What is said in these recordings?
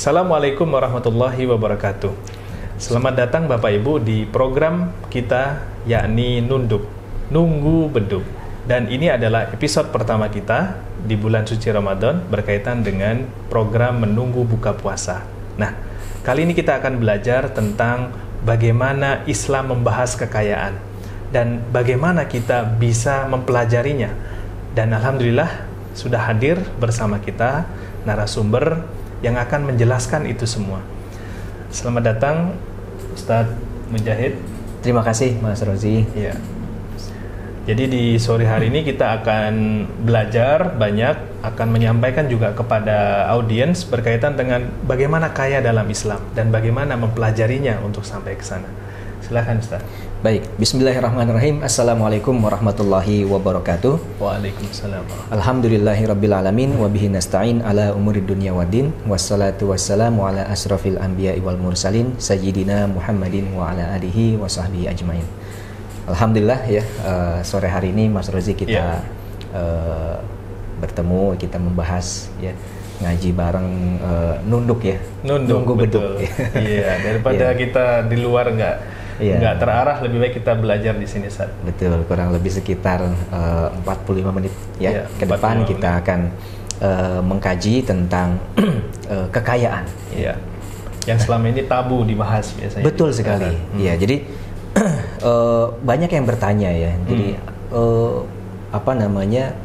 Assalamualaikum warahmatullahi wabarakatuh. Selamat datang Bapak Ibu di program kita, yakni Nunduk, Nunggu Beduk. Dan ini adalah episode pertama kita di bulan suci Ramadan berkaitan dengan program menunggu buka puasa. Nah, kali ini kita akan belajar tentang bagaimana Islam membahas kekayaan dan bagaimana kita bisa mempelajarinya. Dan alhamdulillah sudah hadir bersama kita narasumber yang akan menjelaskan itu semua. Selamat datang Ustadz Mujahid. Terima kasih Mas Rozi. Ya. Jadi di sore hari ini kita akan belajar banyak, akan menyampaikan juga kepada audiens berkaitan dengan bagaimana kaya dalam Islam dan bagaimana mempelajarinya untuk sampai ke sana. Silakan Ustaz. Baik, bismillahirrahmanirrahim. Assalamualaikum warahmatullahi wabarakatuh. Waalaikumsalam. Alhamdulillahirabbil alamin wa bihi nasta'in ala umurid dunya waddin. Wassalatu wassalamu ala asrafil anbiya'i wal mursalin sayyidina Muhammadin wa ala alihi wa sahbihi ajmain. Alhamdulillah ya, sore hari ini Mas Rozi kita bertemu, kita membahas ya, ngaji bareng nunduk ya. Nunggu beduk. Iya, daripada kita di luar nggak terarah, lebih baik kita belajar di sini, Ustaz. Betul, kurang lebih sekitar 45 menit ya, ke depan kita akan mengkaji tentang kekayaan. Iya. Yang selama ini tabu dibahas biasanya. Betul sekali. Iya, jadi banyak yang bertanya ya. Jadi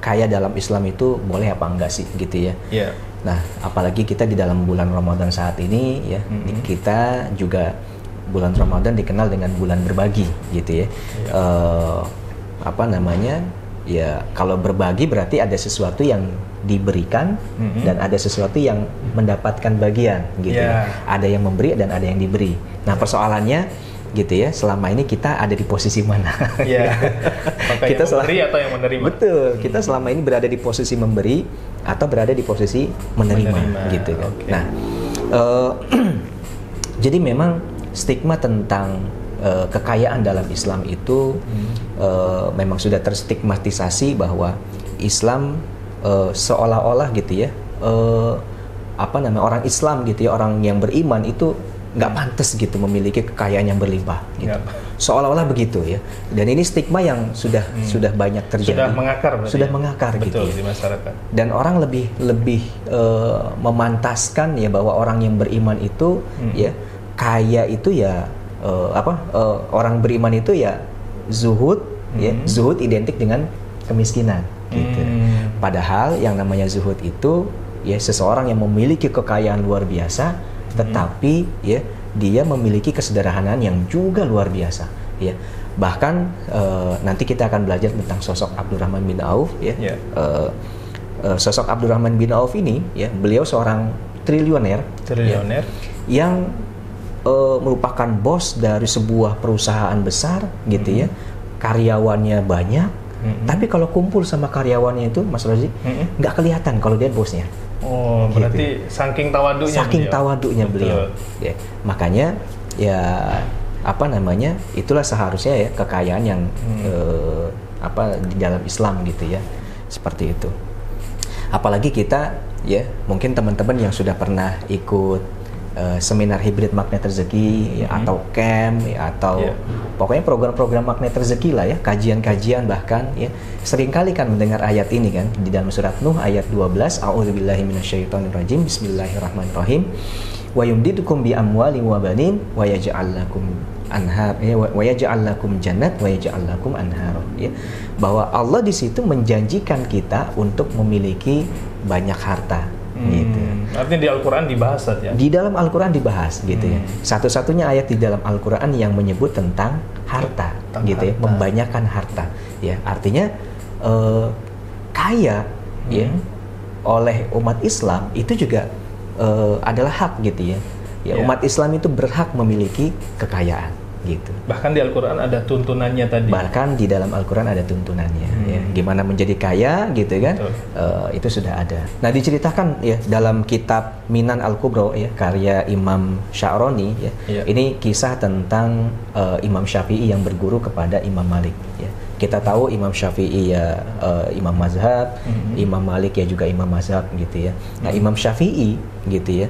kaya dalam Islam itu boleh apa enggak sih gitu ya. Iya. Nah, apalagi kita di dalam bulan Ramadan saat ini ya, kita juga bulan Ramadan dikenal dengan bulan berbagi gitu ya. Ya kalau berbagi berarti ada sesuatu yang diberikan dan ada sesuatu yang mendapatkan bagian gitu ya. Ada yang memberi dan ada yang diberi. Nah, persoalannya gitu ya, selama ini kita ada di posisi mana? Iya. Kita memberi atau yang menerima? Betul, kita selama ini berada di posisi memberi atau berada di posisi menerima. Gitu kan. Okay. Nah, jadi memang stigma tentang kekayaan dalam Islam itu memang sudah terstigmatisasi bahwa Islam seolah-olah gitu ya, orang Islam gitu ya, orang yang beriman itu nggak pantas gitu memiliki kekayaan yang berlimpah gitu. Seolah-olah begitu ya. Dan ini stigma yang sudah banyak terjadi. Sudah mengakar betul, gitu ya. Di masyarakat. Dan orang lebih memantaskan ya bahwa orang yang beriman itu ya kaya itu ya orang beriman itu ya zuhud ya, zuhud identik dengan kemiskinan gitu. Padahal yang namanya zuhud itu ya seseorang yang memiliki kekayaan luar biasa tetapi ya dia memiliki kesederhanaan yang juga luar biasa ya. Bahkan nanti kita akan belajar tentang sosok Abdurrahman bin Auf ya. Sosok Abdurrahman bin Auf ini ya, beliau seorang triliuner ya, yang merupakan bos dari sebuah perusahaan besar gitu ya. Karyawannya banyak, tapi kalau kumpul sama karyawannya itu Mas Rozi nggak kelihatan kalau dia bosnya. Oh, berarti gitu. Saking tawaduknya beliau. Ya, makanya ya itulah seharusnya ya kekayaan yang di dalam Islam gitu ya. Seperti itu. Apalagi kita ya, mungkin teman-teman yang sudah pernah ikut seminar hibrid magnet rezeki ya, atau camp ya, atau pokoknya program-program magnet rezeki lah ya, kajian-kajian bahkan ya, seringkali kan mendengar ayat ini kan di dalam surat Nuh ayat 12, a'udzubillahi minasyaitonirrajim, bismillahirrahmanirrahim, wa yumdidukum bi amwalin wa banin wa yaj'al lakum anhar ya, wa yaj'al lakum jannat wa yaj'al lakum anhar ya, bahwa Allah di situ menjanjikan kita untuk memiliki banyak harta. Gitu. Artinya di Al-Quran dibahas ya? Di dalam Al-Quran dibahas gitu ya. Satu-satunya ayat di dalam Al-Quran yang menyebut tentang harta gitu ya, membanyakan harta ya. Artinya kaya ya oleh umat Islam itu juga adalah hak gitu ya. Umat Islam itu berhak memiliki kekayaan gitu. Bahkan di Al-Quran ada tuntunannya tadi. Bahkan di dalam Al-Quran ada tuntunannya ya. Gimana menjadi kaya gitu kan. Itu sudah ada. Nah, diceritakan ya dalam kitab Minan Al-Kubro ya, karya Imam Sya'roni ya. Ini kisah tentang Imam Syafi'i yang berguru kepada Imam Malik ya. Kita tahu Imam Syafi'i ya imam mazhab, Imam Malik ya juga imam mazhab gitu ya. Nah, Imam Syafi'i gitu ya,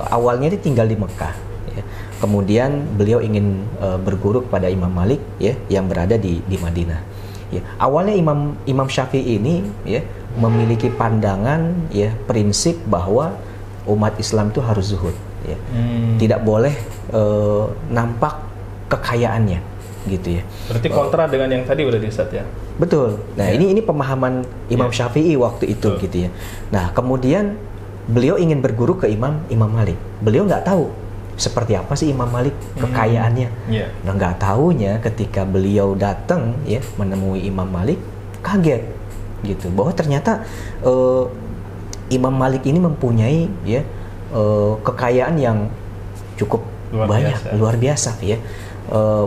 awalnya dia tinggal di Mekah ya. Kemudian beliau ingin berguru kepada Imam Malik ya yang berada di Madinah. Ya, awalnya Imam Syafi'i ini ya memiliki pandangan ya prinsip bahwa umat Islam itu harus zuhud ya. Tidak boleh nampak kekayaannya gitu ya. Berarti kontra dengan yang tadi udah Ustaz ya. Betul. Nah, ini pemahaman Imam Syafi'i waktu itu gitu ya. Nah, kemudian beliau ingin berguru ke Imam Malik. Beliau nggak tahu seperti apa sih Imam Malik kekayaannya. Nah, nggak taunya ketika beliau datang ya menemui Imam Malik, kaget gitu bahwa ternyata Imam Malik ini mempunyai ya kekayaan yang cukup luar biasa ya.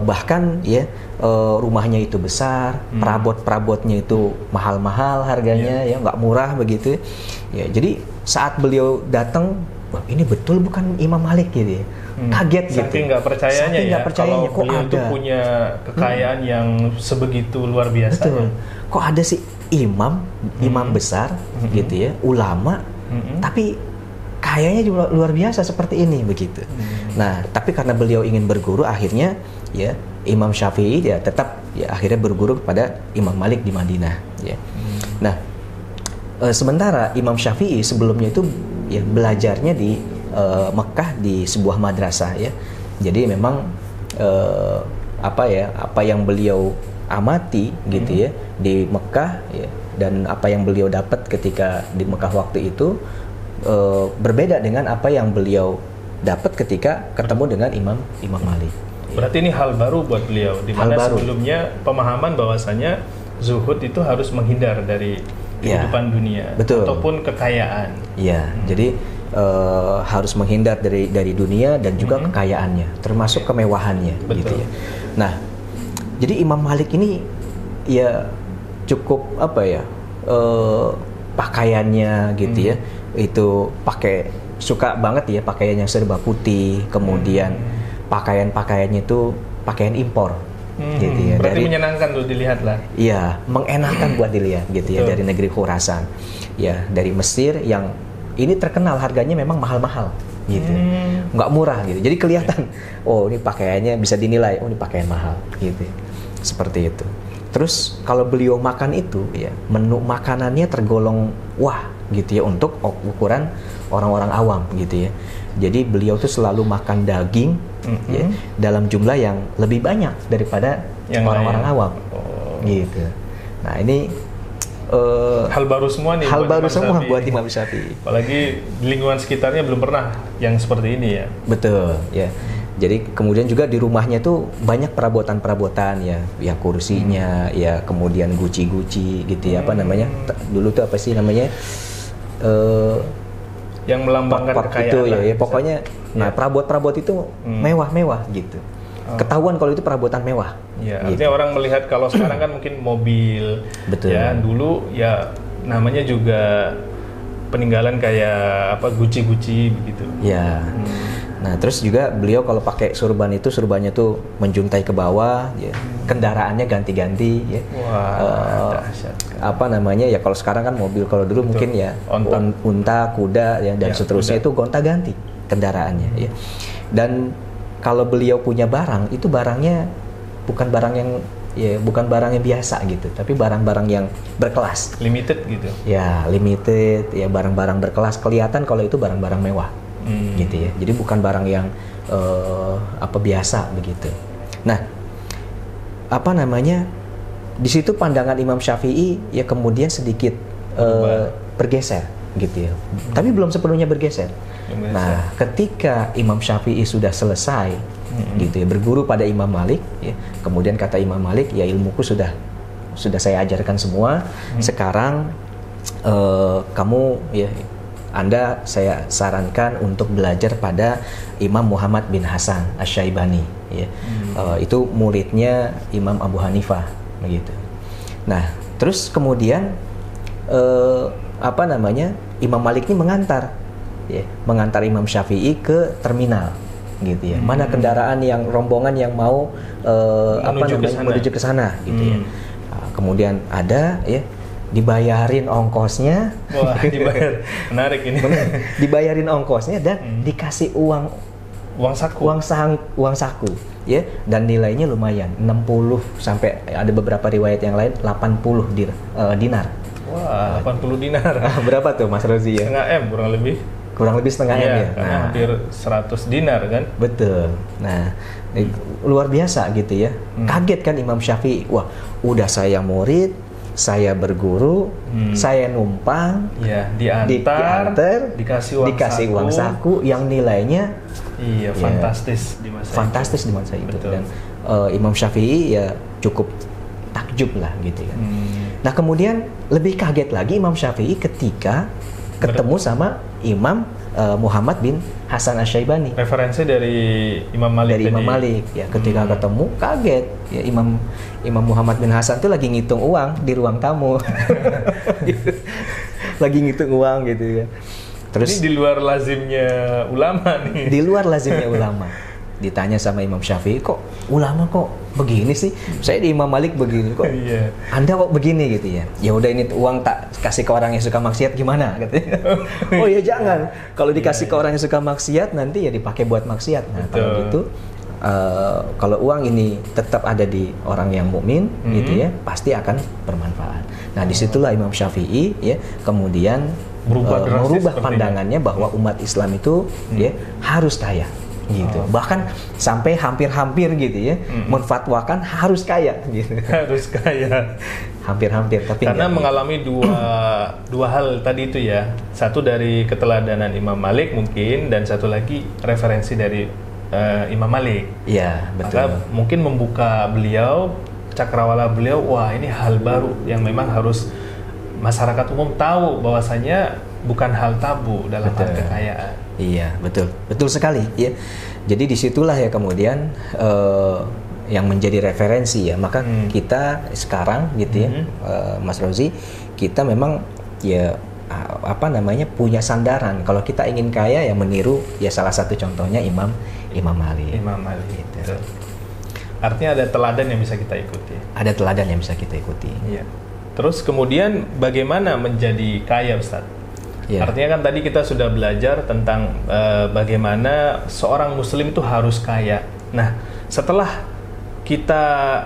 Bahkan ya rumahnya itu besar, perabot-perabotnya itu mahal-mahal harganya ya, nggak murah begitu ya. Jadi saat beliau datang, wah, ini betul bukan Imam Malik gitu ya. Kaget gitu. Saking nggak percayanya ya, kalau kok beliau itu punya kekayaan yang sebegitu luar biasa. Betul. Kok ada sih imam besar gitu ya, ulama, tapi kayaknya juga luar biasa seperti ini begitu. Nah, tapi karena beliau ingin berguru, akhirnya ya Imam Syafi'i ya tetap ya akhirnya berguru kepada Imam Malik di Madinah ya. Nah, sementara Imam Syafi'i sebelumnya itu ya belajarnya di Mekah di sebuah madrasah ya. Jadi memang apa yang beliau amati gitu ya di Mekah ya, dan apa yang beliau dapat ketika di Mekah waktu itu berbeda dengan apa yang beliau dapat ketika ketemu dengan Imam Malik. Berarti ini hal baru buat beliau, di mana sebelumnya pemahaman bahwasanya zuhud itu harus menghindar dari kehidupan dunia, ataupun kekayaan. Iya, jadi harus menghindar dari dunia dan juga kekayaannya, termasuk kemewahannya, gitu ya. Nah, jadi Imam Malik ini ya cukup pakaiannya gitu ya, itu suka banget ya pakaiannya serba putih, kemudian pakaiannya itu pakaian impor. Gitu ya. Berarti menyenangkan tuh dilihat lah. Iya, mengenakan buat dilihat gitu ya, dari negeri Khurasan. Ya, dari Mesir yang ini terkenal harganya memang mahal-mahal gitu. Nggak murah gitu. Jadi kelihatan, oh ini pakaiannya bisa dinilai, oh ini pakaian mahal gitu. Seperti itu. Terus kalau beliau makan itu ya, menu makanannya tergolong wah gitu ya untuk ukuran orang-orang awam gitu ya. Jadi beliau tuh selalu makan daging ya, dalam jumlah yang lebih banyak daripada orang-orang awam gitu. Nah, ini hal baru semua nih. Hal baru semua buat Imam Syafi'i. Apalagi di lingkungan sekitarnya belum pernah yang seperti ini ya. Betul ya. Jadi kemudian juga di rumahnya tuh banyak perabotan-perabotan ya kursinya, ya kemudian guci-guci gitu ya, apa namanya? Dulu tuh apa sih namanya? Yang melambangkan kekayaan itu ya, pokoknya nah perabot-perabot itu mewah-mewah gitu. Ketahuan kalau itu perabotan mewah. Ya, gitu. Artinya orang melihat kalau sekarang kan mungkin mobil. Betul. Ya, dulu ya namanya juga peninggalan kayak guci-guci begitu. Ya. Nah, terus juga beliau kalau pakai surbannya tuh menjuntai ke bawah, ya. Kendaraannya ganti-ganti, ya. Wah, dahsyat. Apa namanya ya, kalau sekarang kan mobil, kalau dulu mungkin ya unta, kuda, ya, dan seterusnya itu gonta-ganti kendaraannya, ya. Dan kalau beliau punya barang, itu barangnya bukan barang yang biasa gitu, tapi barang-barang yang berkelas. Limited gitu. Ya, limited, ya barang-barang berkelas, kelihatan kalau itu barang-barang mewah. Gitu ya. Jadi bukan barang yang biasa begitu. Nah, apa namanya? Di situ pandangan Imam Syafi'i ya kemudian sedikit bergeser gitu ya. Tapi belum sepenuhnya bergeser. Nah, ketika Imam Syafi'i sudah selesai gitu ya, berguru pada Imam Malik ya. Kemudian kata Imam Malik, ya ilmuku sudah saya ajarkan semua. Sekarang kamu ya Anda saya sarankan untuk belajar pada Imam Muhammad bin Hasan Asy-Syaibani ya. Itu muridnya Imam Abu Hanifah begitu. Nah, terus kemudian Imam Malik ini mengantar Imam Syafi'i ke terminal gitu ya. Mana kendaraan rombongan yang mau menuju ke sana gitu ya. kemudian ada ya dibayarin ongkosnya. Wah, dibayar. Menarik ini. Dibayarin ongkosnya dan dikasih uang saku ya, dan nilainya lumayan 60 sampai ada beberapa riwayat yang lain 80 dinar. Wah, 80 dinar. Berapa tuh Mas Rozi ya? Setengah M kurang lebih. Kurang lebih setengah M ya. Karena hampir 100 dinar kan? Betul. Nah, luar biasa gitu ya. Kaget kan Imam Syafi'i. Wah, udah saya murid, saya berguru, saya numpang, ya, diantar, dikasih uang saku yang nilainya fantastis di masa itu. Betul. Dan Imam Syafi'i ya cukup takjub lah gitu ya. Nah, kemudian lebih kaget lagi Imam Syafi'i ketika ketemu sama Imam Muhammad bin Hasan Asy-Syaibani. Referensi dari Imam Malik. Dari Imam Malik ya, ketika ketemu kaget ya, Imam Muhammad bin Hasan tuh lagi ngitung uang di ruang tamu. Lagi ngitung uang gitu ya. Terus ini di luar lazimnya ulama nih. Di luar lazimnya ulama. Ditanya sama Imam Syafi'i, kok ulama kok begini sih? Saya di Imam Malik begini kok. Iya. Anda kok begini gitu ya? Ya udah, ini uang tak kasih ke orang yang suka maksiat gimana? Katanya. Oh ya jangan. Kalau dikasih ke orang yang suka maksiat nanti ya dipakai buat maksiat. Nah kalau gitu, kalau uang ini tetap ada di orang yang mukmin gitu ya, pasti akan bermanfaat. Nah disitulah Imam Syafi'i ya kemudian merubah pandangannya bahwa umat Islam itu ya harus kaya. Gitu. Bahkan sampai hampir-hampir gitu ya, menfatwakan harus kaya gitu. Harus kaya. Hampir-hampir, tapi karena mengalami dua hal tadi itu ya. Satu dari keteladanan Imam Malik mungkin, dan satu lagi referensi dari Imam Malik. Iya, betul. Maka mungkin membuka beliau, cakrawala beliau, wah ini hal baru yang memang harus masyarakat umum tahu bahwasanya bukan hal tabu dalam hal kekayaan. Iya, betul sekali. Ya, jadi disitulah ya kemudian yang menjadi referensi ya. Maka kita sekarang gitu ya, Mas Rozi, kita memang ya punya sandaran. Kalau kita ingin kaya ya meniru ya salah satu contohnya Imam Malik. Imam Malik. Gitu. Artinya ada teladan yang bisa kita ikuti. Ada teladan yang bisa kita ikuti. Iya. Terus kemudian bagaimana menjadi kaya, Ustadz? Yeah. Artinya kan tadi kita sudah belajar tentang bagaimana seorang muslim itu harus kaya. Nah, setelah kita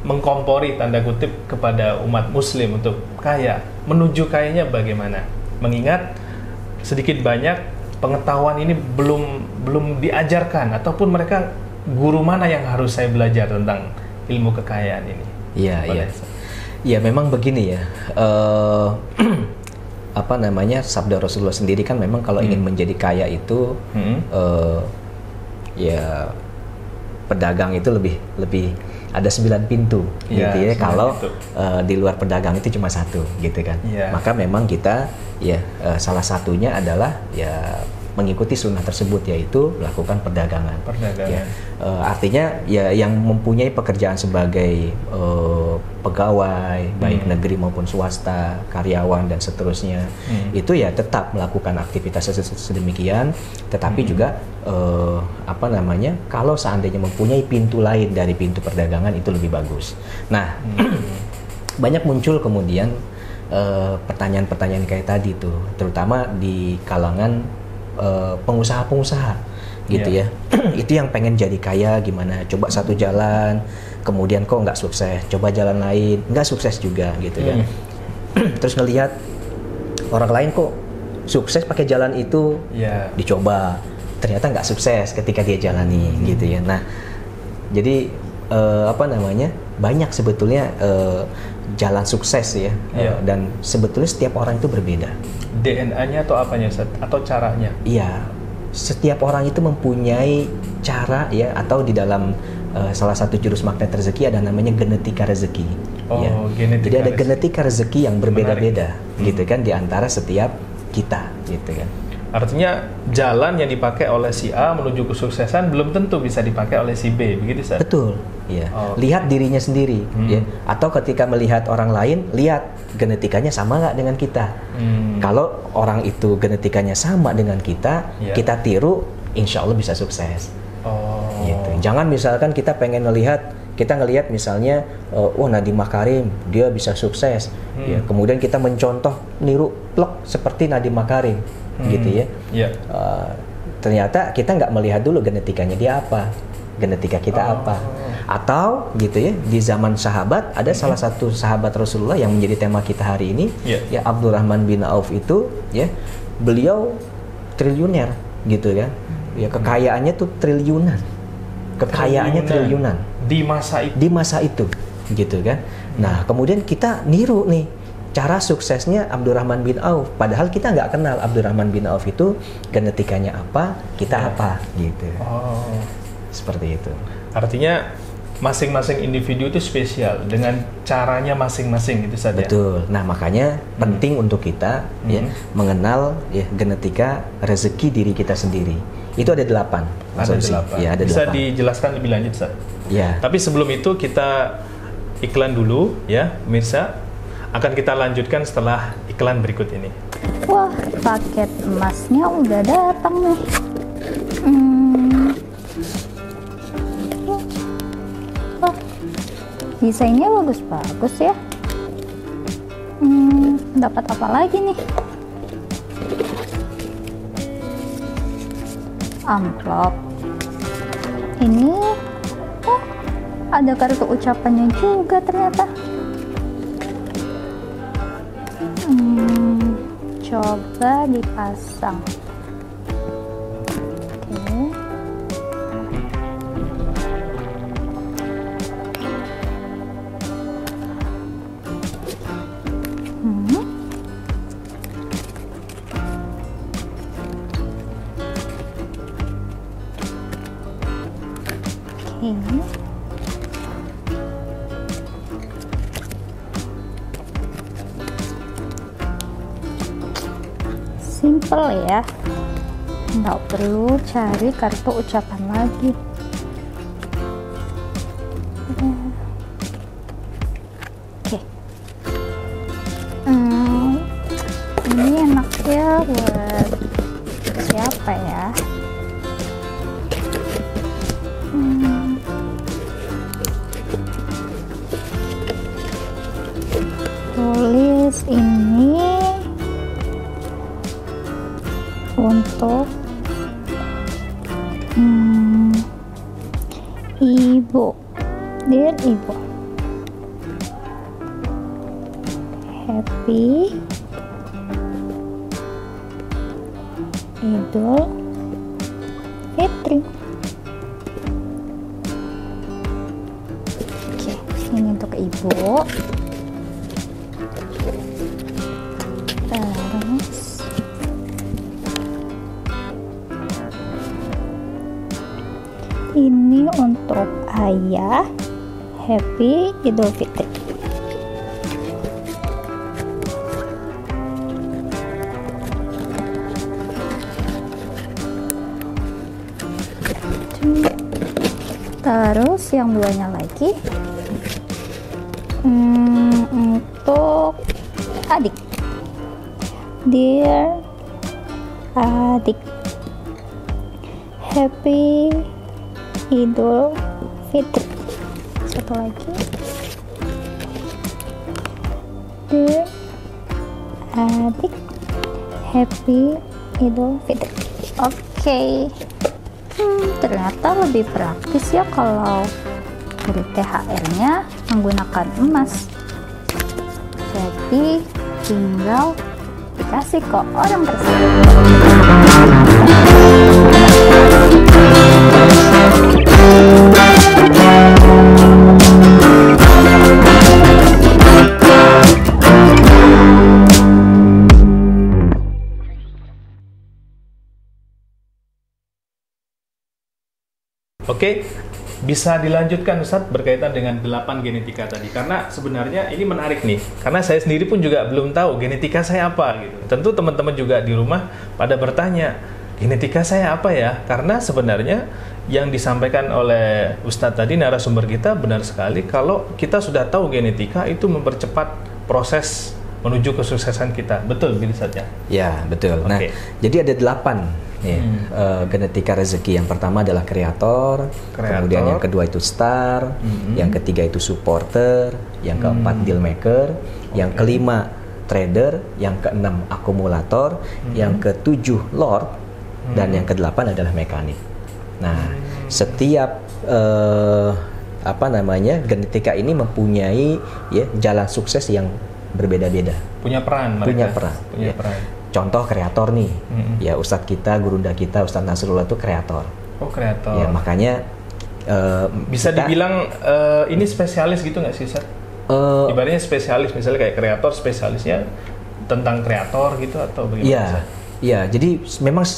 mengkompori tanda kutip kepada umat muslim untuk kaya, menuju kayanya bagaimana? Mengingat sedikit banyak pengetahuan ini belum diajarkan, ataupun mereka guru mana yang harus saya belajar tentang ilmu kekayaan ini? Iya. Ya memang begini ya. Sabda Rasulullah sendiri kan memang kalau ingin menjadi kaya itu ya pedagang itu lebih ada 9 pintu gitu ya. Kalau di luar pedagang itu cuma 1 gitu kan. Maka memang kita ya salah satunya adalah ya mengikuti sunnah tersebut, yaitu melakukan perdagangan. Ya, artinya ya yang mempunyai pekerjaan sebagai pegawai baik negeri maupun swasta, karyawan dan seterusnya, itu ya tetap melakukan aktivitas sedemikian, tetapi juga kalau seandainya mempunyai pintu lain dari pintu perdagangan itu lebih bagus. Nah, banyak muncul kemudian pertanyaan-pertanyaan kayak tadi tuh, terutama di kalangan pengusaha-pengusaha gitu ya. Itu yang pengen jadi kaya gimana, coba satu jalan kemudian kok nggak sukses, coba jalan lain nggak sukses juga gitu kan. Terus ngelihat orang lain kok sukses pakai jalan itu, dicoba ternyata nggak sukses ketika dia jalani gitu ya. Nah jadi banyak sebetulnya jalan sukses ya, dan sebetulnya setiap orang itu berbeda. DNA-nya atau apanya, atau caranya? Iya, setiap orang itu mempunyai cara ya, atau di dalam salah satu jurus magnet rezeki ada namanya genetika rezeki. Genetika. Jadi ada genetika rezeki yang berbeda-beda gitu kan di antara setiap kita gitu kan. Artinya jalan yang dipakai oleh si A menuju kesuksesan belum tentu bisa dipakai oleh si B, begitu Ustaz? Betul. Ya. Lihat dirinya sendiri ya. Atau ketika melihat orang lain, lihat genetikanya sama nggak dengan kita. Kalau orang itu genetikanya sama dengan kita, kita tiru, insya Allah bisa sukses. Gitu. Jangan misalkan kita pengen melihat kita ngelihat misalnya, oh Nadiem Makarim dia bisa sukses, ya. Kemudian kita mencontoh niru plok seperti Nadiem Makarim, gitu ya. Yeah. Ternyata kita nggak melihat dulu genetikanya dia apa, genetika kita apa. Atau gitu ya, di zaman sahabat ada salah satu sahabat Rasulullah yang menjadi tema kita hari ini, ya Abdurrahman bin Auf itu, ya beliau triliuner gitu ya, ya kekayaannya tuh triliunan, triliunan di masa itu gitu kan. Nah kemudian kita niru nih cara suksesnya Abdurrahman bin Auf, padahal kita nggak kenal Abdurrahman bin Auf itu genetikanya apa, kita apa gitu. Seperti itu. Artinya masing-masing individu itu spesial dengan caranya masing-masing itu saja. Betul. Nah makanya penting untuk kita ya mengenal ya genetika rezeki diri kita sendiri. Itu ada 8. Ada 8. Ya, ada Bisa 8. dijelaskan lebih lanjut, Ustaz? Ya. Tapi sebelum itu kita iklan dulu ya, pemirsa. Akan kita lanjutkan setelah iklan berikut ini. Wah, paket emasnya udah datang nih. Desainnya bagus-bagus ya. Dapat apa lagi nih? Amplop. Ini, ada kartu ucapannya juga ternyata. Coba dipasang. Oke. Simple ya, nggak perlu cari kartu ucapan lagi. Oke. Ini enak ya buat siapa ya? Tulis ini untuk Ibu, dear Ibu, Happy Idul Fitri. Oke, ini untuk Ibu. Terus ini untuk Ayah, Happy Idul Fitri. Terus yang duanya lagi untuk adik, dear adik, Happy Idul Fitri. Satu lagi, dear adik, Happy Idul Fitri. Oke. Ternyata lebih praktis ya kalau beri THR-nya menggunakan emas. Jadi tinggal dikasih ke orang tersebut. Oke, bisa dilanjutkan Ustadz berkaitan dengan 8 genetika tadi, karena sebenarnya ini menarik nih, karena saya sendiri pun juga belum tahu genetika saya apa gitu. Tentu teman-teman juga di rumah pada bertanya, genetika saya apa ya? Karena sebenarnya yang disampaikan oleh Ustadz tadi, narasumber kita, benar sekali. Kalau kita sudah tahu genetika, itu mempercepat proses menuju kesuksesan kita. Betul, Ustadz ya? Ya, betul. Nah, jadi ada 8 Ya, genetika rezeki yang pertama adalah kreator, kemudian yang kedua itu star, yang ketiga itu supporter, yang keempat deal maker, yang kelima trader, yang keenam akumulator, yang ketujuh lord, dan yang kedelapan adalah mekanik. Nah, setiap genetika ini mempunyai ya jalan sukses yang berbeda-beda. Punya peran. Punya peran. Contoh kreator nih, ya Ustadz kita, gurunda kita, Ustadz Nasrullah itu kreator. Oh, kreator. Ya makanya bisa dibilang ini spesialis gitu nggak sih, Ustadz? Ibaratnya spesialis, misalnya kayak kreator spesialisnya tentang kreator gitu atau bagaimana? Iya, jadi memang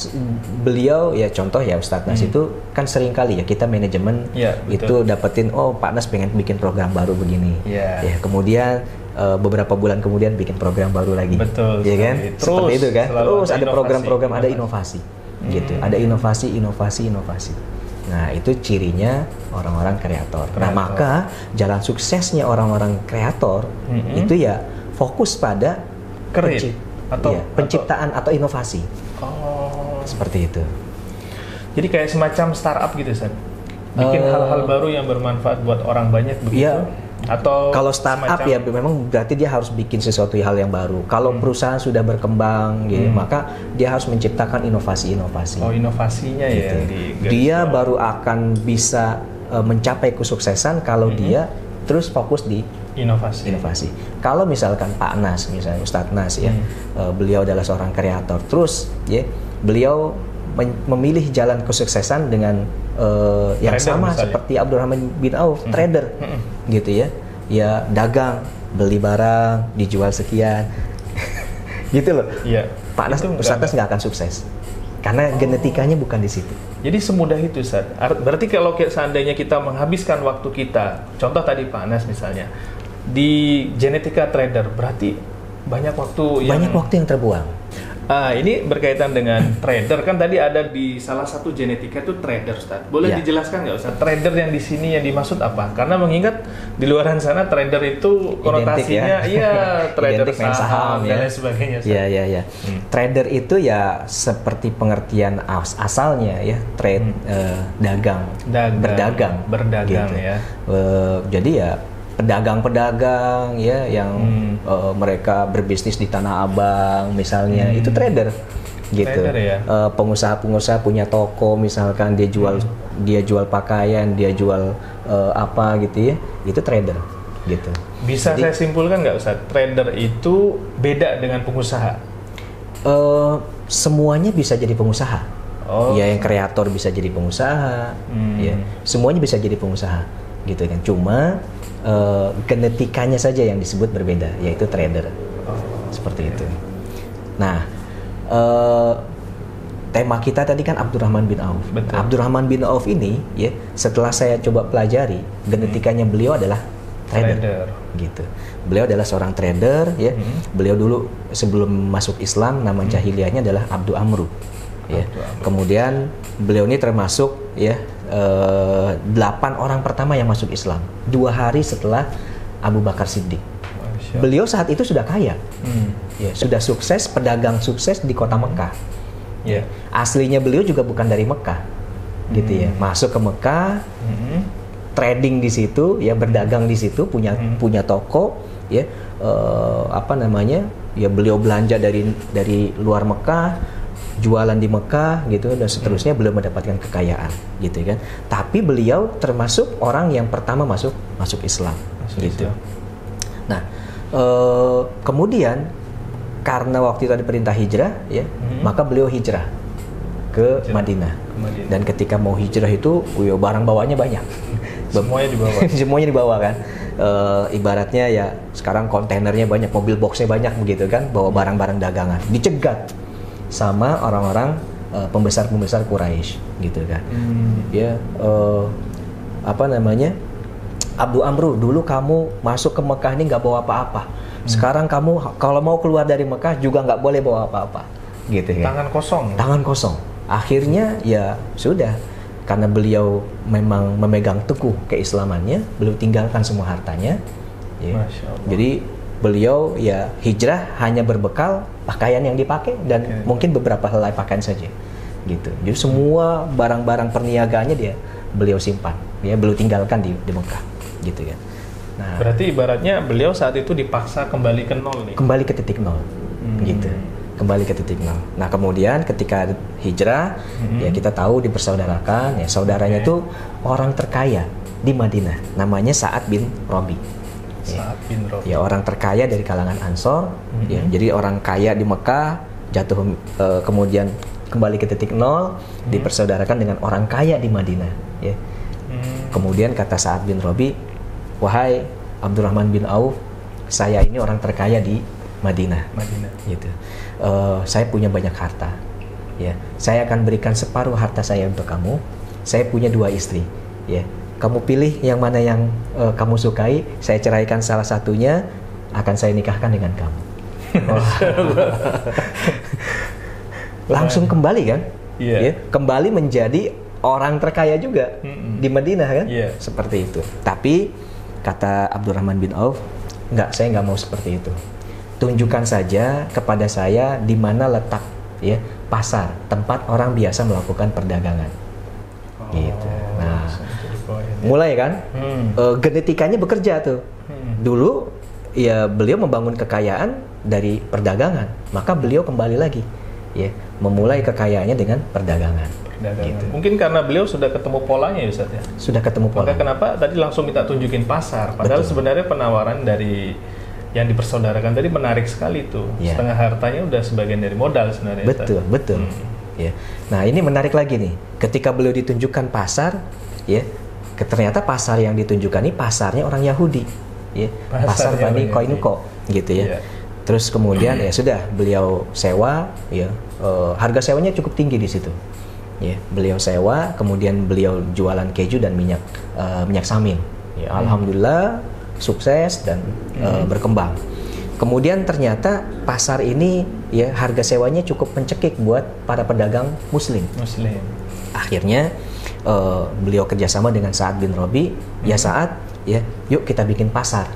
beliau ya contoh ya Ustadz Nas itu kan sering kali ya kita manajemen itu dapetin Pak Nas pengen bikin program baru begini. Ya kemudian beberapa bulan kemudian bikin program baru lagi. Betul. Ya kan? Terus, seperti itu kan. Terus ada program-program, ada inovasi. Gitu. Ada inovasi. Nah, itu cirinya orang-orang kreator. Nah, maka jalan suksesnya orang-orang kreator itu ya fokus pada penciptaan atau inovasi. Oh. Seperti itu. Jadi kayak semacam startup gitu, San. Bikin hal-hal baru yang bermanfaat buat orang banyak begitu. Iya. Atau kalau startup ya memang berarti dia harus bikin sesuatu hal yang baru. Kalau perusahaan sudah berkembang gitu, maka dia harus menciptakan inovasi-inovasi. Oh, inovasinya gitu. Dia baru akan bisa mencapai kesuksesan kalau dia terus fokus di inovasi. Kalau misalkan Pak Nas, misalnya Ustadz Nas ya, beliau adalah seorang kreator. Terus ya, beliau memilih jalan kesuksesan dengan yang trader sama misalnya. Seperti Abdurrahman bin Auf, trader, gitu ya. Ya dagang, beli barang, dijual sekian, gitu loh. Iya. Pak Nas, Ustadz Nas nggak akan sukses karena genetikanya bukan di situ. Jadi semudah itu, Ustaz. Berarti kalau seandainya kita menghabiskan waktu kita, contoh tadi Pak Nas misalnya, di genetika trader, berarti banyak waktu yang terbuang. Ini berkaitan dengan trader, kan tadi ada di salah satu genetika itu trader, Ustaz. Boleh dijelaskan nggak, Ustaz? Trader yang di sini yang dimaksud apa? Karena mengingat di luaran sana trader itu konotasinya trader saham dan lain sebagainya, Ustaz. Iya. Trader itu ya seperti pengertian asalnya ya, trade, berdagang gitu. Ya. Jadi ya pedagang-pedagang ya yang mereka berbisnis di Tanah Abang misalnya itu trader gitu. Trader, ya? Pengusaha-pengusaha punya toko misalkan dia jual pakaian, dia jual apa gitu ya, itu trader gitu. Bisa jadi, saya simpulkan nggak Ustaz, trader itu beda dengan pengusaha? Semuanya bisa jadi pengusaha. Ya yang kreator bisa jadi pengusaha, ya semuanya bisa jadi pengusaha gitu kan. Cuma genetikanya saja yang disebut berbeda, yaitu trader. Seperti itu. Nah, tema kita tadi kan Abdurrahman bin Auf. Betul. Abdurrahman bin Auf ini, ya, setelah saya coba pelajari, genetikanya beliau adalah trader. Gitu. Beliau adalah seorang trader, ya. Beliau dulu sebelum masuk Islam nama jahiliyahnya adalah Abdu Amru. Ya. Kemudian beliau ini termasuk ya 8 orang pertama yang masuk Islam 2 hari setelah Abu Bakar Siddiq. Beliau saat itu sudah kaya, ya, sudah sukses, pedagang sukses di kota Mekah. Aslinya beliau juga bukan dari Mekah, gitu ya. Masuk ke Mekah, trading di situ, ya berdagang di situ, punya toko, ya ya beliau belanja dari luar Mekah, jualan di Mekah gitu dan seterusnya, belum mendapatkan kekayaan gitu kan. Tapi beliau termasuk orang yang pertama masuk Islam gitu. Nah, kemudian karena waktu itu ada perintah hijrah ya, maka beliau hijrah ke Madinah. Dan ketika mau hijrah itu barang bawanya banyak. Semuanya dibawa kan. Ibaratnya ya sekarang kontainernya banyak, mobil boxnya banyak begitu kan, bawa barang-barang dagangan. Dicegat sama orang-orang pembesar-pembesar Quraisy gitu kan. Ya Abdu Amru, dulu kamu masuk ke Mekah ini nggak bawa apa-apa. Sekarang kamu kalau mau keluar dari Mekah juga nggak boleh bawa apa-apa gitu kan. Tangan kosong. Akhirnya ya sudah, karena beliau memang memegang teguh keislamannya, beliau tinggalkan semua hartanya ya. Jadi beliau ya hijrah hanya berbekal pakaian yang dipakai dan mungkin beberapa helai pakaian saja gitu. Jadi semua barang-barang perniagaannya beliau simpan, beliau tinggalkan di Mekah, gitu kan. Nah, berarti ibaratnya beliau saat itu dipaksa kembali ke nol nih. Kembali ke titik nol, gitu. Kembali ke titik nol. Nah, kemudian ketika hijrah, ya kita tahu dipersaudarakan, ya saudaranya itu orang terkaya di Madinah, namanya Sa'ad bin Rabi. Sa'ad bin Rabi. Ya, orang terkaya dari kalangan Ansor, ya. Jadi orang kaya di Mekah jatuh kemudian kembali ke titik nol, dipersaudarakan dengan orang kaya di Madinah, ya. Kemudian kata Sa'ad bin Rabi, wahai Abdurrahman bin Auf, saya ini orang terkaya di Madinah. Gitu. Saya punya banyak harta. Ya, saya akan berikan separuh harta saya untuk kamu. Saya punya 2 istri. Ya, kamu pilih yang mana yang kamu sukai. Saya ceraikan salah satunya, akan saya nikahkan dengan kamu. Langsung kembali kan? Ya, kembali menjadi orang terkaya juga di Madinah kan? Seperti itu. Tapi kata Abdurrahman bin Auf, enggak, saya nggak mau seperti itu. Tunjukkan saja kepada saya di mana letak, ya, pasar tempat orang biasa melakukan perdagangan. Gitu. Nah, mulai kan? Genetikanya bekerja tuh. Dulu ya beliau membangun kekayaan dari perdagangan, maka beliau kembali lagi, ya, memulai kekayaannya dengan perdagangan. Gitu. Mungkin karena beliau sudah ketemu polanya ya Ustaz ya? Sudah ketemu pola. Maka kenapa tadi langsung minta tunjukin pasar? Padahal sebenarnya penawaran dari yang dipersaudarakan tadi menarik sekali tuh. Setengah hartanya udah sebagian dari modal sebenarnya. Betul. Ya. Nah, ini menarik lagi nih. Ketika beliau ditunjukkan pasar, ya, ternyata pasar yang ditunjukkan ini pasarnya orang Yahudi, ya, pasar Bani Qainuqa, gitu ya. Terus kemudian ya sudah beliau sewa, ya, harga sewanya cukup tinggi di situ. Ya, beliau sewa, kemudian beliau jualan keju dan minyak samin. Ya, alhamdulillah sukses dan berkembang. Kemudian ternyata pasar ini, ya, harga sewanya cukup mencekik buat para pedagang Muslim. Akhirnya beliau kerjasama dengan Sa'ad bin Rabi. Ya Sa'ad, ya, yuk kita bikin pasar,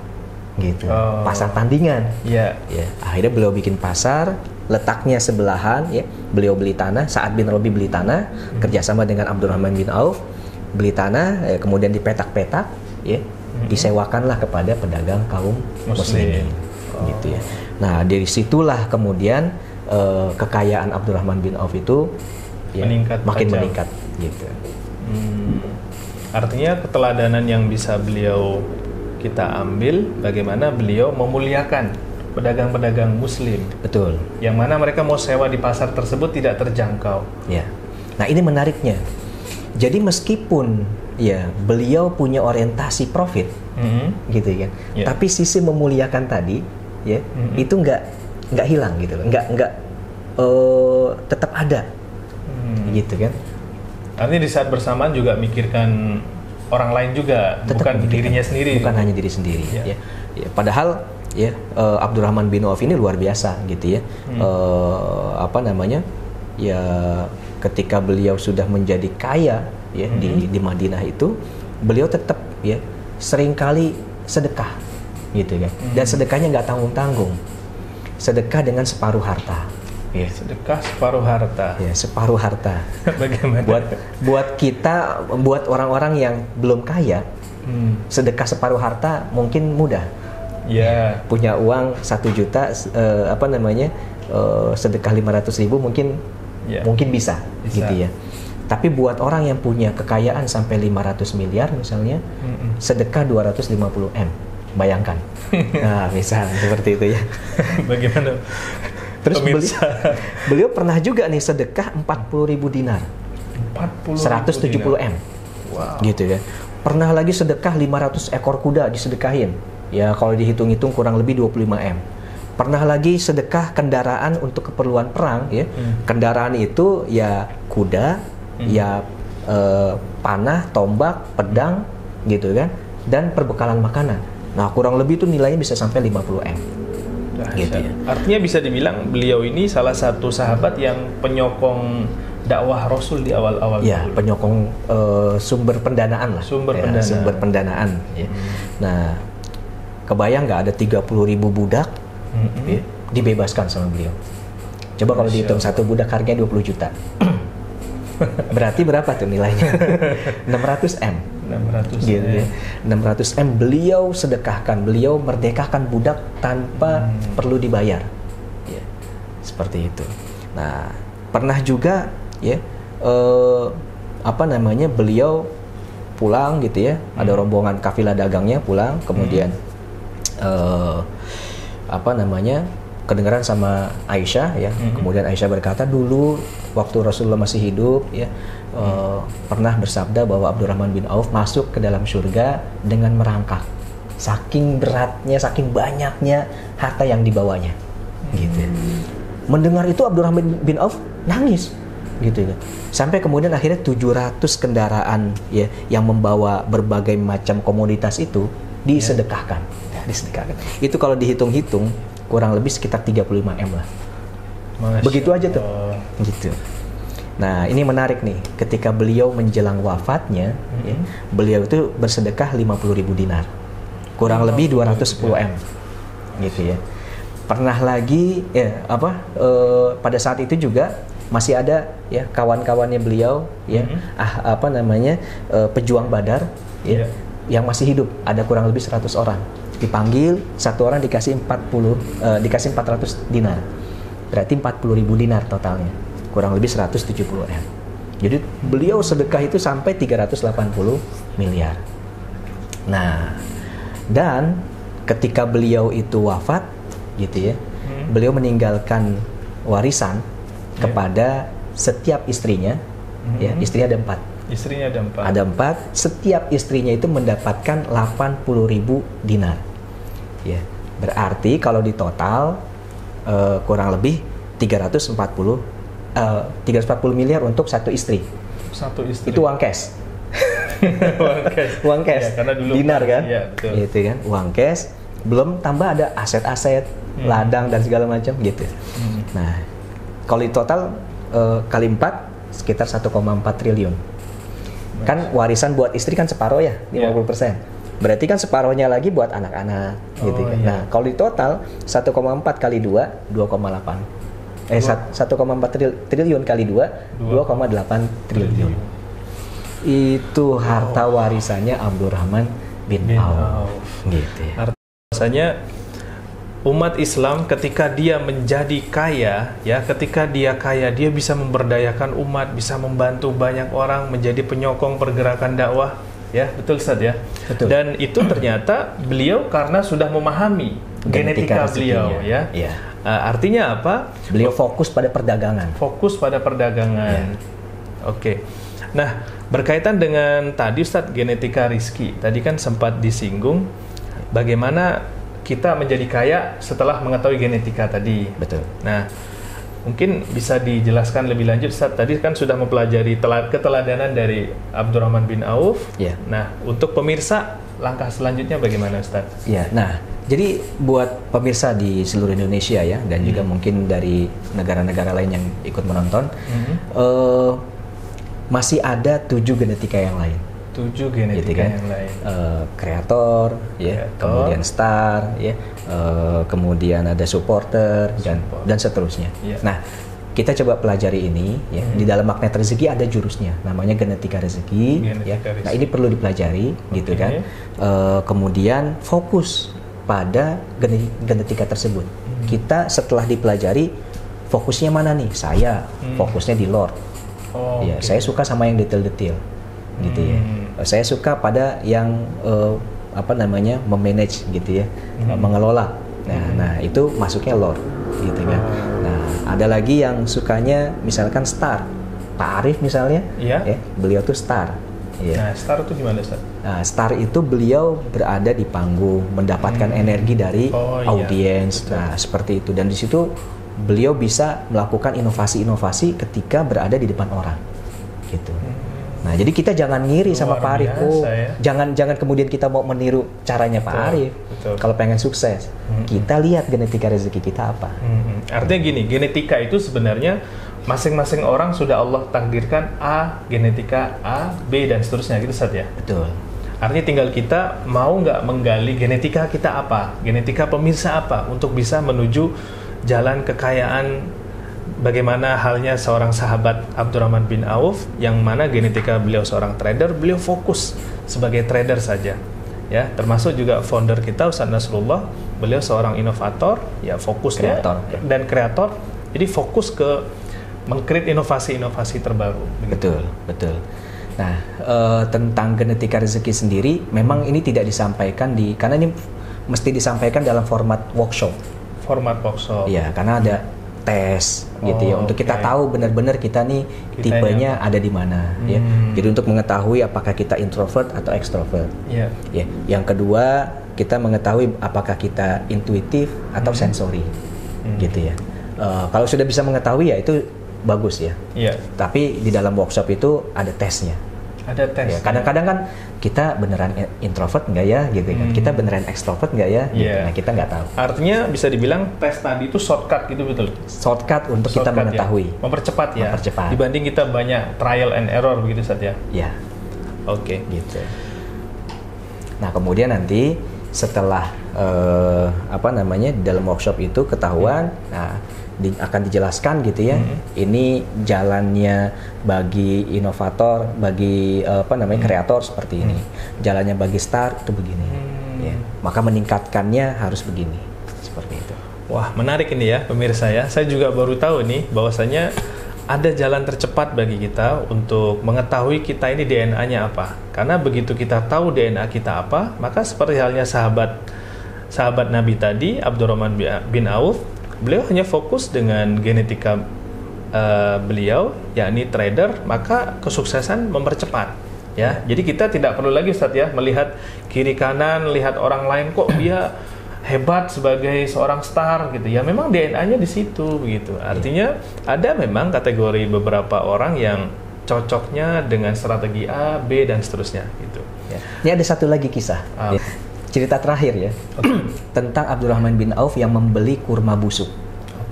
gitu. Pasar tandingan. Ya, akhirnya beliau bikin pasar. Letaknya sebelahan, ya. Beliau beli tanah, Sa'ad bin Rabi beli tanah, kerjasama dengan Abdurrahman bin Auf, beli tanah, kemudian dipetak-petak, ya, disewakanlah kepada pedagang kaum muslimin, gitu ya. Nah, dari situlah kemudian kekayaan Abdurrahman bin Auf itu, ya, makin meningkat, gitu. Artinya keteladanan yang bisa beliau kita ambil, bagaimana beliau memuliakan pedagang-pedagang Muslim. Betul. Yang mana mereka mau sewa di pasar tersebut tidak terjangkau. Ya. Nah, ini menariknya. Jadi meskipun, ya, beliau punya orientasi profit, gitu kan. Tapi sisi memuliakan tadi, ya, itu nggak hilang gitu loh. Nggak tetap ada, gitu kan. Artinya di saat bersamaan juga mikirkan orang lain juga, tetap bukan dirinya sendiri. Bukan hanya diri sendiri. Ya. Ya, padahal, ya, Abdurrahman bin Auf ini luar biasa, gitu ya. Ya, ketika beliau sudah menjadi kaya, ya, di Madinah itu, beliau tetap, ya, seringkali sedekah, gitu kan. Dan sedekahnya nggak tanggung-tanggung. Sedekah dengan separuh harta. Ya. Sedekah separuh harta. Ya, separuh harta. Bagaimana? Buat kita, buat orang-orang yang belum kaya, sedekah separuh harta mungkin mudah. Ya, punya uang 1 juta, sedekah 500.000 mungkin bisa, gitu ya. Tapi buat orang yang punya kekayaan sampai 500 miliar misalnya, sedekah 250 M, bayangkan. Nah, misal seperti itu ya. Bagaimana? Terus beliau pernah juga nih sedekah 40.000 dinar, 170 M, gitu ya. Pernah lagi sedekah 500 ekor kuda disedekahin. Ya, kalau dihitung-hitung kurang lebih 25 M. Pernah lagi sedekah kendaraan untuk keperluan perang, ya. Kendaraan itu ya kuda, ya panah, tombak, pedang, gitu kan, dan perbekalan makanan. Nah, kurang lebih itu nilainya bisa sampai 50 M. Gitu ya. Artinya bisa dibilang beliau ini salah satu sahabat yang penyokong dakwah Rasul di awal-awal. Ya, penyokong sumber pendanaan lah. Sumber pendanaan. Ya. Nah, kebayang nggak ada 30.000 budak, ya, dibebaskan sama beliau. Coba kalau dihitung satu budak harganya 20 juta. Berarti berapa tuh nilainya? 600 M. 600 Gitu ya. 600 M beliau sedekahkan, beliau merdekakan budak tanpa perlu dibayar. Ya, seperti itu. Nah, pernah juga ya beliau pulang gitu ya, ada rombongan kafilah dagangnya pulang, kemudian kedengaran sama Aisyah ya. Kemudian Aisyah berkata, dulu waktu Rasulullah masih hidup ya, pernah bersabda bahwa Abdurrahman bin Auf masuk ke dalam surga dengan merangkak. Saking beratnya, saking banyaknya harta yang dibawanya. Gitu. Mendengar itu Abdurrahman bin Auf nangis gitu ya. Sampai kemudian akhirnya 700 kendaraan ya yang membawa berbagai macam komoditas itu disedekahkan. Disedekahkan. Itu kalau dihitung-hitung kurang lebih sekitar 35 M lah. Begitu aja tuh. Gitu. Nah, ini menarik nih. Ketika beliau menjelang wafatnya, ya, beliau itu bersedekah 50.000 dinar. Kurang lebih 210 M. Gitu ya. Pernah lagi pada saat itu juga masih ada ya kawan-kawannya beliau ya, pejuang Badar ya, yang masih hidup, ada kurang lebih 100 orang. Dipanggil, satu orang dikasih 400 dinar. Berarti 40.000 dinar totalnya. Kurang lebih 170 M. Jadi beliau sedekah itu sampai 380 miliar. Nah, dan ketika beliau itu wafat gitu ya, beliau meninggalkan warisan kepada setiap istrinya. Ya, istrinya ada 4. Istrinya ada 4. Ada 4. Setiap istrinya itu mendapatkan 80.000 dinar. Ya, berarti kalau di total kurang lebih 340 miliar untuk satu istri. Satu istri. Itu uang cash. Uang cash. Ya, karena dulu dinar kan? Ya, betul. Gitu kan, uang cash. Belum tambah ada aset-aset, ladang dan segala macam gitu. Nah, kalau di total kali 4 sekitar 1,4 triliun. Kan warisan buat istri kan separuh ya, 50%. Berarti kan separuhnya lagi buat anak-anak gitu kan. Nah, kalau di total 1,4 kali 2 2,8. 1,4 triliun kali 2 2,8 triliun. Itu harta warisannya Abdurrahman bin Auf. Gitu ya. Artinya umat Islam ketika dia menjadi kaya ya, ketika dia kaya dia bisa memberdayakan umat, bisa membantu banyak orang, menjadi penyokong pergerakan dakwah. Ya, betul Ustaz ya. Betul. Dan itu ternyata beliau karena sudah memahami genetika beliau ya. Ya. Artinya apa? Beliau fokus pada perdagangan. Fokus pada perdagangan. Oke. Nah, berkaitan dengan tadi Ustaz genetika rizki. Tadi kan sempat disinggung bagaimana kita menjadi kaya setelah mengetahui genetika tadi. Betul. Nah, mungkin bisa dijelaskan lebih lanjut Ustaz. Tadi kan sudah mempelajari keteladanan dari Abdurrahman bin Auf. Ya. Nah, untuk pemirsa langkah selanjutnya bagaimana Ustaz? Ya. Nah, jadi buat pemirsa di seluruh Indonesia ya, dan juga mungkin dari negara-negara lain yang ikut menonton, masih ada 7 genetika yang lain. 7 genetika gitu kan? yang lain. Kreator, ya, kemudian star, ya, kemudian ada supporter dan seterusnya. Ya. Nah, kita coba pelajari ini, ya. Di dalam magnet rezeki ada jurusnya, namanya genetika rezeki. Rezeki. Nah, ini perlu dipelajari, gitu kan? Kemudian fokus pada genetika tersebut. Kita setelah dipelajari, fokusnya mana nih? Saya fokusnya di Lord. Ya, saya suka sama yang detail-detail, gitu ya. Saya suka pada yang memanage gitu ya, mengelola. Nah, itu masuknya Lord, gitu kan. Nah, ada lagi yang sukanya misalkan star, Pak Arif misalnya, ya, beliau tuh star. Ya. Nah, star itu gimana Ustaz? Nah, star itu beliau berada di panggung, mendapatkan energi dari audiens. Nah, seperti itu. Dan di situ beliau bisa melakukan inovasi-inovasi ketika berada di depan orang, gitu. Nah, jadi kita jangan ngiri sama Pak Arif. Jangan kemudian kita mau meniru caranya Pak Arif. Kalau pengen sukses, kita lihat genetika rezeki kita apa. Artinya gini, genetika itu sebenarnya masing-masing orang sudah Allah takdirkan A, genetika A, B dan seterusnya gitu Ustaz ya. Betul. Artinya tinggal kita mau nggak menggali genetika kita apa, genetika pemirsa apa untuk bisa menuju jalan kekayaan bagaimana halnya seorang sahabat Abdurrahman bin Auf yang mana genetika beliau seorang trader, beliau fokus sebagai trader saja. Ya, termasuk juga founder kita Ustaz Nasrullah, beliau seorang inovator, ya fokusnya dan kreator. Jadi fokus ke meng-create inovasi-inovasi terbaru. Betul, betul. Nah, tentang genetika rezeki sendiri, memang ini tidak disampaikan karena ini mesti disampaikan dalam format workshop. Format workshop. Iya, karena ada tes gitu ya, untuk kita tahu benar-benar kita nih tipenya ada di mana ya. Jadi untuk mengetahui apakah kita introvert atau extrovert. Ya. Yang kedua, kita mengetahui apakah kita intuitif atau sensori. Gitu ya. Kalau sudah bisa mengetahui ya itu bagus ya. Tapi di dalam workshop itu ada tesnya. Ada tes. Ya, kadang-kadang kan kita beneran introvert nggak ya, gitu kan? Kita beneran extrovert nggak ya? Gitu. Nah, kita nggak tahu. Artinya bisa dibilang tes tadi itu shortcut gitu, betul? Shortcut untuk kita mengetahui. Ya. Mempercepat ya. Mempercepat. Dibanding kita banyak trial and error begitu saja. Ya. Oke. Gitu. Nah, kemudian nanti setelah di dalam workshop itu ketahuan, akan dijelaskan gitu ya. Ini jalannya bagi inovator, bagi kreator seperti ini. Jalannya bagi start itu begini. Ya. Maka meningkatkannya harus begini. Seperti itu. Wah, menarik ini ya pemirsa ya. Saya juga baru tahu nih bahwasanya ada jalan tercepat bagi kita untuk mengetahui kita ini DNA-nya apa. Karena begitu kita tahu DNA kita apa, maka seperti halnya sahabat Nabi tadi, Abdurrahman bin Auf, beliau hanya fokus dengan genetika beliau, yakni trader, maka kesuksesan mempercepat. Ya, jadi kita tidak perlu lagi Ustaz ya melihat kiri kanan, lihat orang lain kok dia hebat sebagai seorang star gitu. Ya memang DNA-nya di situ begitu. Artinya ada memang kategori beberapa orang yang cocoknya dengan strategi A, B dan seterusnya gitu. Ya. Ini ada satu lagi kisah. Cerita terakhir ya. Tentang Abdurrahman bin Auf yang membeli kurma busuk.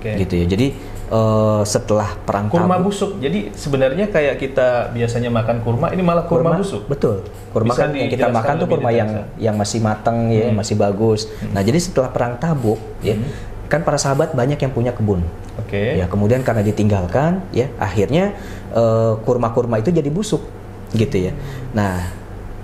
Gitu ya. Jadi setelah perang kurma busuk. Jadi sebenarnya kayak kita biasanya makan kurma, ini malah kurma busuk. Betul. Kurma kan yang kita makan tuh kurma yang masih matang ya, masih bagus. Nah, jadi setelah perang Tabuk ya, kan para sahabat banyak yang punya kebun. Ya, kemudian karena ditinggalkan ya, akhirnya kurma-kurma itu jadi busuk gitu ya. Nah,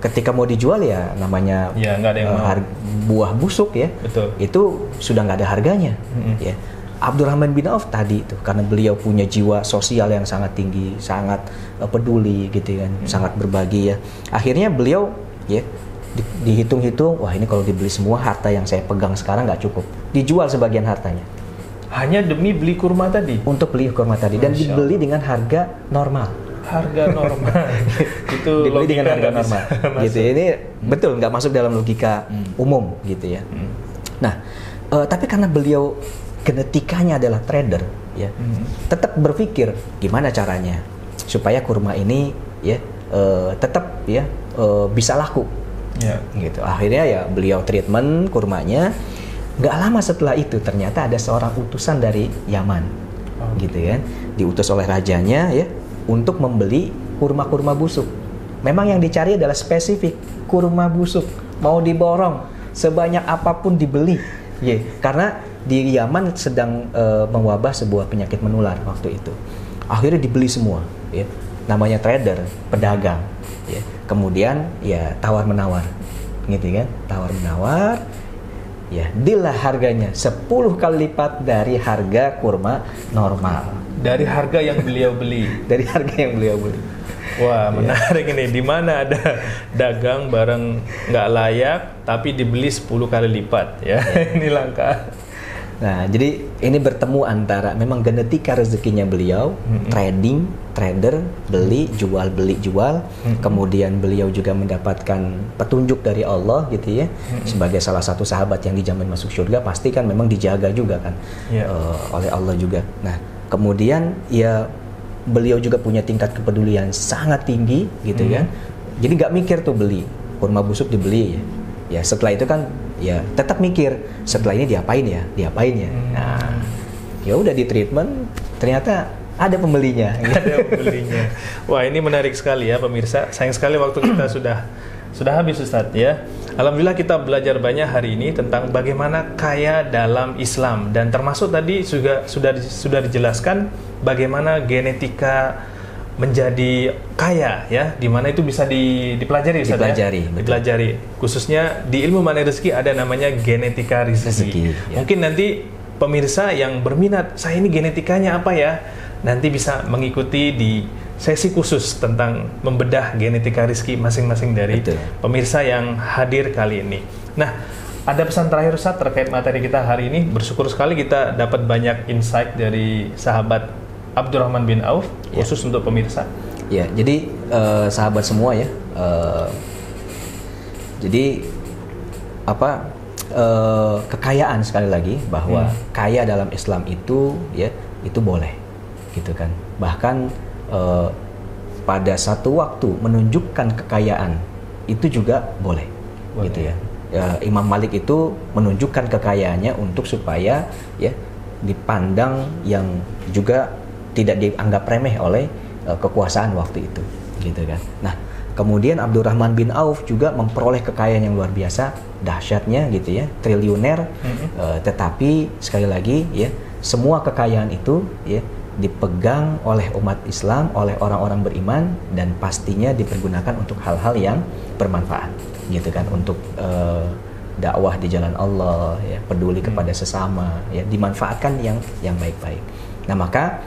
ketika mau dijual ya namanya nggak ada yang buah busuk ya. Betul. Itu sudah nggak ada harganya. Ya. Abdurrahman bin Auf tadi itu karena beliau punya jiwa sosial yang sangat tinggi, sangat peduli gitu kan, sangat berbagi ya. Akhirnya beliau ya dihitung-hitung, wah ini kalau dibeli semua harta yang saya pegang sekarang nggak cukup, dijual sebagian hartanya. Hanya demi beli kurma tadi? Untuk beli kurma tadi dan dibeli dengan harga normal. Harga normal. Itu dibeli dengan harga normal. Gitu. Ini betul nggak masuk dalam logika umum gitu ya. Nah, tapi karena beliau genetikanya adalah trader ya. Tetap berpikir gimana caranya supaya kurma ini ya tetap ya bisa laku. Gitu. Akhirnya ya beliau treatment kurmanya. Nggak lama setelah itu ternyata ada seorang utusan dari Yaman. Gitu kan. Diutus oleh rajanya ya untuk membeli kurma-kurma busuk. Memang yang dicari adalah spesifik kurma busuk, mau diborong sebanyak apapun dibeli. Karena di Yaman sedang mewabah sebuah penyakit menular waktu itu. Akhirnya dibeli semua, ya. Namanya trader, pedagang, ya. Kemudian ya tawar-menawar, gitu kan? Tawar-menawar, ya. Deal lah harganya 10 kali lipat dari harga kurma normal. Dari harga yang beliau beli. Dari harga yang beliau beli. Wah, menarik ini. Di mana ada dagang barang nggak layak tapi dibeli 10 kali lipat ya. Ini langka. Nah, jadi ini bertemu antara memang genetika rezekinya beliau, trading, trader, beli, jual, kemudian beliau juga mendapatkan petunjuk dari Allah gitu ya, sebagai salah satu sahabat yang dijamin masuk surga, pasti kan memang dijaga juga kan oleh Allah juga. Nah, kemudian ya beliau juga punya tingkat kepedulian sangat tinggi gitu kan, jadi nggak mikir tuh beli kurma busuk dibeli ya setelah itu kan ya tetap mikir setelah ini diapain ya. Nah, ya udah di treatment ternyata ada pembelinya. Ada pembelinya. Wah, ini menarik sekali ya pemirsa. Sayang sekali waktu kita Sudah habis Ustadz ya. Alhamdulillah kita belajar banyak hari ini tentang bagaimana kaya dalam Islam, dan termasuk tadi juga sudah dijelaskan bagaimana genetika menjadi kaya ya, di mana itu bisa dipelajari Ustadz, dipelajari. Khususnya di ilmu Money Rezeki ada namanya genetika rezeki. Ya. Mungkin nanti pemirsa yang berminat, saya ini genetikanya apa ya? Nanti bisa mengikuti di sesi khusus tentang membedah genetika rezeki masing-masing dari pemirsa yang hadir kali ini. Nah, ada pesan terakhir Ustaz terkait materi kita hari ini. Bersyukur sekali kita dapat banyak insight dari sahabat Abdurrahman bin Auf, khusus untuk pemirsa. Ya, jadi sahabat semua ya. Jadi apa? Kekayaan sekali lagi, bahwa kaya dalam Islam itu ya itu boleh, gitu kan. Bahkan pada satu waktu menunjukkan kekayaan itu juga boleh. Gitu ya. Imam Malik itu menunjukkan kekayaannya untuk supaya ya dipandang yang juga tidak dianggap remeh oleh kekuasaan waktu itu, gitu kan. Nah, kemudian Abdurrahman bin Auf juga memperoleh kekayaan yang luar biasa, dahsyatnya gitu ya, triliuner. Tetapi sekali lagi ya, semua kekayaan itu ya dipegang oleh umat Islam, oleh orang-orang beriman, dan pastinya dipergunakan untuk hal-hal yang bermanfaat, gitu kan, untuk dakwah di jalan Allah, ya, peduli kepada sesama, ya, dimanfaatkan yang baik-baik. Nah, maka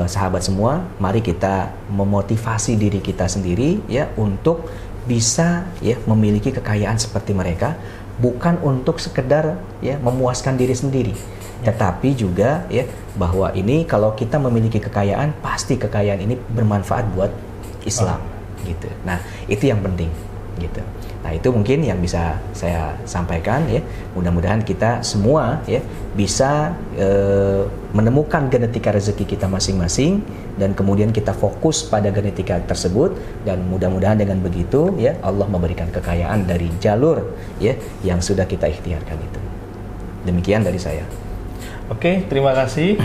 sahabat semua, mari kita memotivasi diri kita sendiri ya untuk bisa ya memiliki kekayaan seperti mereka, bukan untuk sekedar ya memuaskan diri sendiri, tetapi juga ya bahwa ini kalau kita memiliki kekayaan, pasti kekayaan ini bermanfaat buat Islam, gitu. Nah, itu yang penting, gitu. Nah, itu mungkin yang bisa saya sampaikan ya. Mudah-mudahan kita semua ya bisa menemukan genetika rezeki kita masing-masing, dan kemudian kita fokus pada genetika tersebut, dan mudah-mudahan dengan begitu ya Allah memberikan kekayaan dari jalur ya yang sudah kita ikhtiarkan itu. Demikian dari saya. Oke, terima kasih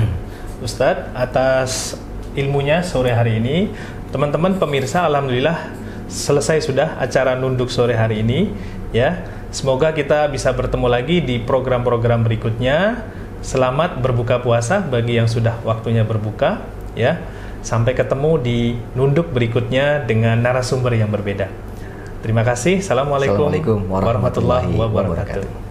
Ustadz atas ilmunya sore hari ini. Teman-teman pemirsa, alhamdulillah selesai sudah acara Nunduk sore hari ini ya. Semoga kita bisa bertemu lagi di program-program berikutnya. Selamat berbuka puasa bagi yang sudah waktunya berbuka ya. Sampai ketemu di Nunduk berikutnya dengan narasumber yang berbeda. Terima kasih. Assalamualaikum warahmatullahi wabarakatuh.